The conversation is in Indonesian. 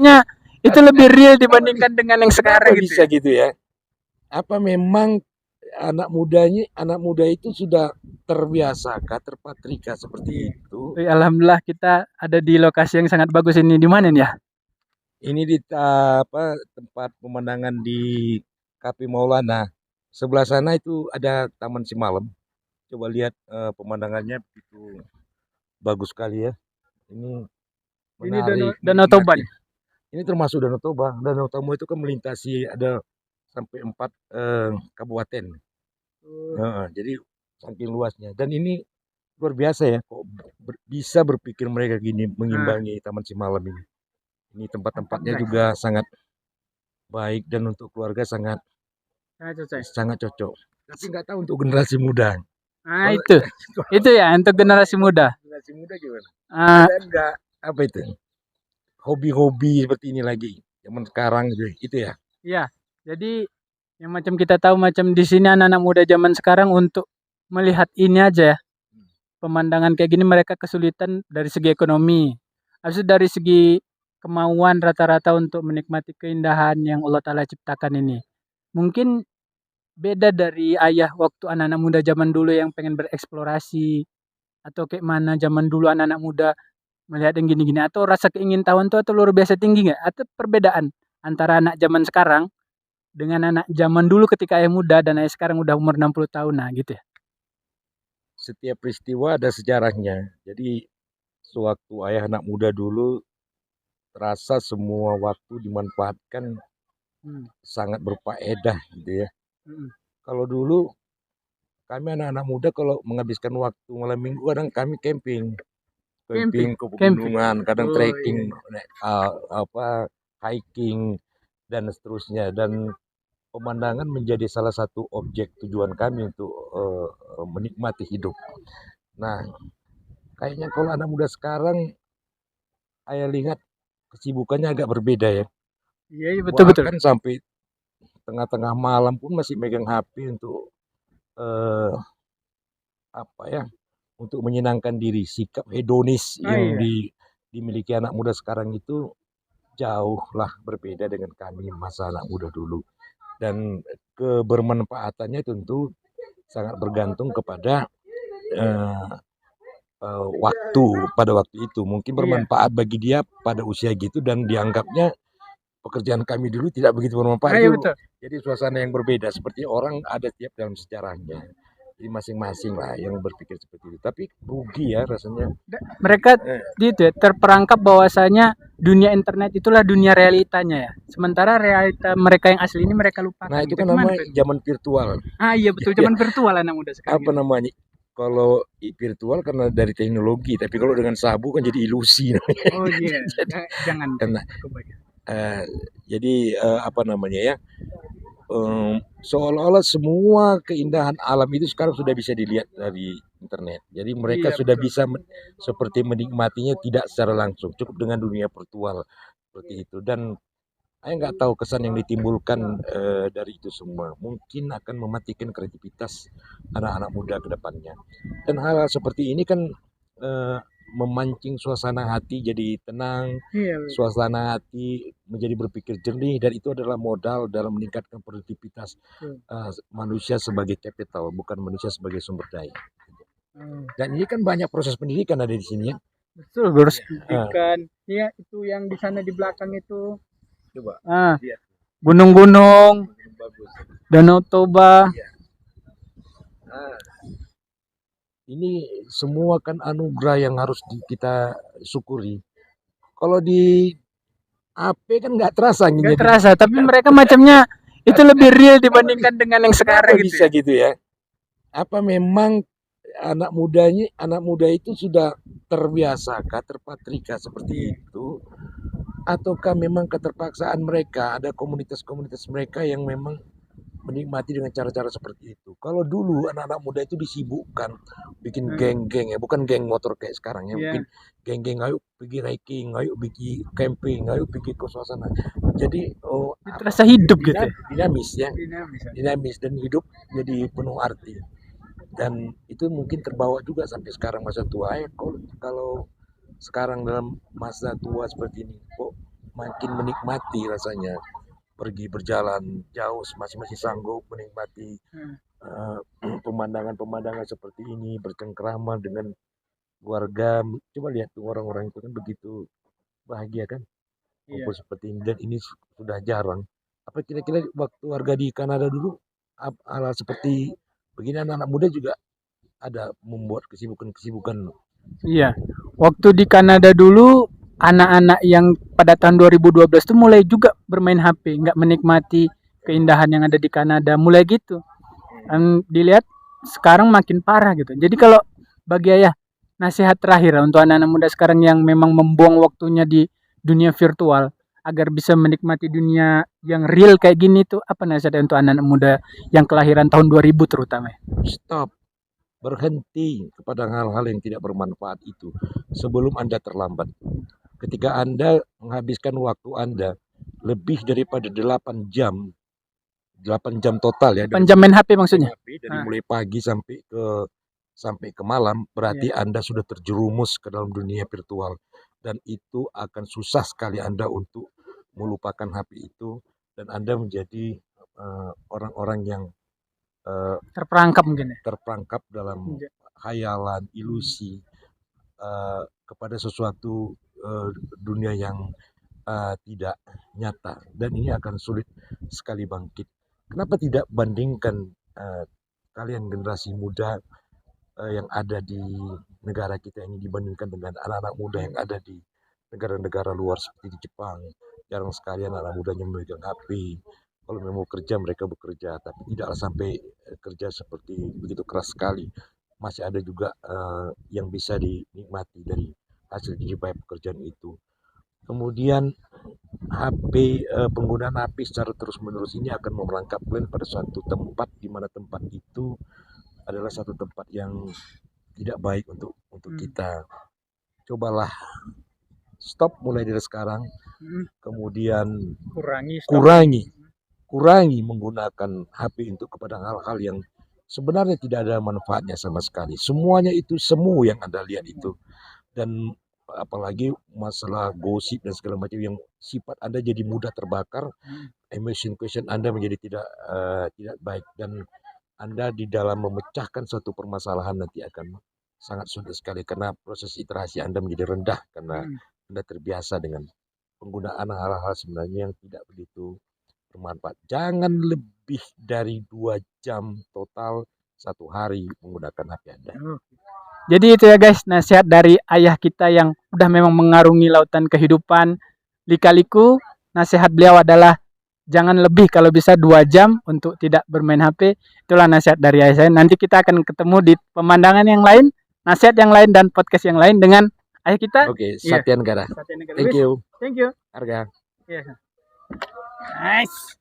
maksudnya itu lebih real dibandingkan dengan yang sekarang Kenapa gitu bisa ya. gitu ya? Apa memang anak muda itu sudah terbiasakah, terpatrika seperti itu? Alhamdulillah kita ada di lokasi yang sangat bagus ini. Di mana nih ya? Ini di tempat pemandangan di Kapi Maulana. Sebelah sana itu ada Taman Simalem. Coba lihat pemandangannya begitu bagus sekali ya. Ini Ini Danau, menarik, Danau Toba menikmati. nih. Ini termasuk Danau Toba. Danau Toba itu kan melintasi ada sampai 4 kabupaten. Jadi saking luasnya. Dan ini luar biasa ya, kok bisa berpikir mereka gini Nah, mengimbangi Taman Simalem ini. Ini mantap tempat-tempatnya guys. juga sangat baik dan untuk keluarga sangat Nah, cocok. sangat cocok. Tapi nggak tahu untuk generasi muda. Nah, Kalau itu. Itu ya untuk generasi muda. generasi muda gimana? Ah, Ada nggak apa itu? Hobi-hobi seperti ini lagi zaman sekarang gitu, itu ya? iya. Jadi yang macam kita tahu macam di sini anak-anak muda zaman sekarang untuk melihat ini aja ya. Pemandangan kayak gini mereka kesulitan dari segi ekonomi. Habis itu dari segi kemauan rata-rata untuk menikmati keindahan yang Allah Ta'ala ciptakan ini. Mungkin beda dari ayah waktu anak-anak muda zaman dulu yang pengen bereksplorasi atau kayak mana zaman dulu anak-anak muda melihat yang gini-gini atau rasa keingintahuan tuh atau luar biasa tinggi nggak? Atau perbedaan antara anak zaman sekarang dengan anak zaman dulu ketika ayah muda dan ayah sekarang udah umur 60 tahun nah gitu ya. Setiap peristiwa ada sejarahnya. Jadi sewaktu ayah anak muda dulu terasa semua waktu dimanfaatkan Hmm. sangat berfaedah gitu ya. Hmm. Kalau dulu kami anak-anak muda kalau menghabiskan waktu malam minggu kadang kami camping, Camping, ke camping. pegunungan, kadang Oh trekking, iya. hiking dan seterusnya. Dan pemandangan menjadi salah satu objek tujuan kami untuk menikmati hidup. Nah, kayaknya kalau anak muda sekarang, saya lihat kesibukannya agak berbeda ya. Iya, iya betul betul. Bahkan sampai tengah-tengah malam pun masih megang HP untuk eh, apa ya, untuk menyenangkan diri. Sikap hedonis Oh yang iya. dimiliki anak muda sekarang itu jauh lah berbeda dengan kami masa anak muda dulu. Dan kebermanfaatannya tentu sangat bergantung kepada eh, waktu pada waktu itu. Mungkin Iya. bermanfaat bagi dia pada usia gitu dan dianggapnya pekerjaan kami dulu tidak begitu bermanfaat Ah iya itu. betul. Jadi suasana yang berbeda seperti orang ada tiap dalam sejarahnya. Jadi masing-masing lah yang berpikir seperti itu. Tapi rugi ya rasanya. Mereka Eh, gitu ya, terperangkap bahwasanya dunia internet itulah dunia realitanya ya. Sementara realita mereka yang asli ini mereka Nah lupakan itu gitu. kan Gimana namanya tuh? zaman virtual. Ah iya betul Jadi zaman virtual anak muda sekarang apa gitu. namanya? Kalau virtual karena dari teknologi, tapi kalau dengan sabu kan jadi ilusi. Oh iya, Jadi, jangan tuh. karena Kebanyakan. eh, jadi apa namanya ya? Seolah-olah semua keindahan alam itu sekarang sudah bisa dilihat dari internet. Jadi mereka Iya sudah betul. bisa seperti menikmatinya tidak secara langsung, cukup dengan dunia virtual seperti itu. Dan saya nggak tahu kesan yang ditimbulkan dari itu semua. Mungkin akan mematikan kreativitas anak-anak muda ke depannya. Dan hal seperti ini kan eh, memancing suasana hati jadi tenang, Iya. suasana hati menjadi berpikir jernih dan itu adalah modal dalam meningkatkan produktivitas Betul. manusia sebagai capital, bukan manusia sebagai sumber daya. Oh, Dan ini kan banyak proses pendidikan ada di sini ya. betul, gurus Ah, pendidikan. Iya, itu yang di sana di belakang itu. coba Ah, lihat, gunung-gunung, bagus. Danau Toba. Iya. Ah, ini semua kan anugerah yang harus kita syukuri. Kalau di HP kan nggak terasa Nggak jadi. terasa, tapi mereka macamnya itu lebih real dibandingkan dengan yang Kenapa sekarang gitu bisa ya. gitu ya? Apa memang anak muda itu sudah terbiasakah, terpatrika seperti itu? Ataukah memang keterpaksaan mereka, ada komunitas-komunitas mereka yang memang menikmati dengan cara-cara seperti itu. Kalau dulu anak-anak muda itu disibukkan bikin Hmm, geng-geng ya, bukan geng motor kayak sekarang ya, iya, bikin geng-geng, ayo pergi hiking, ayo pergi camping, ayo pergi ke suasana. Jadi itu rasa hidup gitu ya. dinamis ya, Dinamis ya. dinamis dan hidup jadi penuh arti. Dan itu mungkin terbawa juga sampai sekarang masa tua ya. Kalau sekarang dalam masa tua seperti ini, kok makin menikmati rasanya pergi berjalan jauh masih sanggup menikmati eh, pemandangan-pemandangan seperti ini, bercengkrama dengan keluarga. Coba lihat tuh orang-orang itu kan begitu bahagia kan kumpul seperti ini, dan ini sudah jarang. Apa kira-kira waktu warga di Kanada dulu hal seperti begini anak-anak muda juga ada membuat kesibukan-kesibukan. Iya. Waktu di Kanada dulu, anak-anak yang pada tahun 2012 tuh mulai juga bermain HP, nggak menikmati keindahan yang ada di Kanada. Mulai gitu. Dilihat sekarang makin parah gitu. Jadi kalau bagi ayah, nasihat terakhir untuk anak-anak muda sekarang yang memang membuang waktunya di dunia virtual agar bisa menikmati dunia yang real kayak gini tuh, apa nasihat untuk anak-anak muda yang kelahiran tahun 2000 terutama? Stop, berhenti kepada hal-hal yang tidak bermanfaat itu sebelum Anda terlambat. Ketika Anda menghabiskan waktu Anda lebih daripada 8 jam total ya, Panjang main HP maksudnya? dari mulai pagi sampai ke malam, berarti Anda sudah terjerumus ke dalam dunia virtual, dan itu akan susah sekali Anda untuk melupakan HP itu, dan Anda menjadi orang-orang yang Terperangkap mungkin ya. terperangkap dalam khayalan, ilusi kepada sesuatu dunia yang tidak nyata, dan ini akan sulit sekali bangkit. Kenapa tidak bandingkan kalian generasi muda yang ada di negara kita ini dibandingkan dengan anak-anak muda yang ada di negara-negara luar seperti di Jepang? Jarang sekali anak-anak mudanya memegang HP. Kalau memang mau kerja, mereka bekerja, tapi tidaklah sampai kerja seperti begitu keras sekali. Masih ada juga yang bisa dinikmati dari hasil jerih pekerjaan itu. Kemudian penggunaan HP secara terus-menerus ini akan merangkap kalian pada suatu tempat, di mana tempat itu adalah satu tempat yang tidak baik untuk kita. Cobalah stop mulai dari sekarang, kemudian kurangi menggunakan HP untuk kepada hal-hal yang sebenarnya tidak ada manfaatnya sama sekali. Semuanya itu semu yang Anda lihat itu, dan apalagi masalah gosip dan segala macam yang sifat Anda jadi mudah terbakar, emotion question Anda menjadi tidak baik, dan Anda di dalam memecahkan suatu permasalahan nanti akan sangat sulit sekali, karena proses iterasi Anda menjadi rendah karena Anda terbiasa dengan penggunaan hal-hal sebenarnya yang tidak begitu bermanfaat. Jangan lebih dari 2 jam total satu hari menggunakan HP Anda. Jadi itu ya guys, nasihat dari ayah kita yang udah memang mengarungi lautan kehidupan lika-liku. Nasihat beliau adalah jangan lebih, kalau bisa 2 jam untuk tidak bermain HP. Itulah nasihat dari ayah saya. Nanti kita akan ketemu di pemandangan yang lain, nasihat yang lain, dan podcast yang lain dengan ayah kita. Oke, Satya Negara. Satya Negara. Thank you. Thank you. Harga. Yeah. Nice.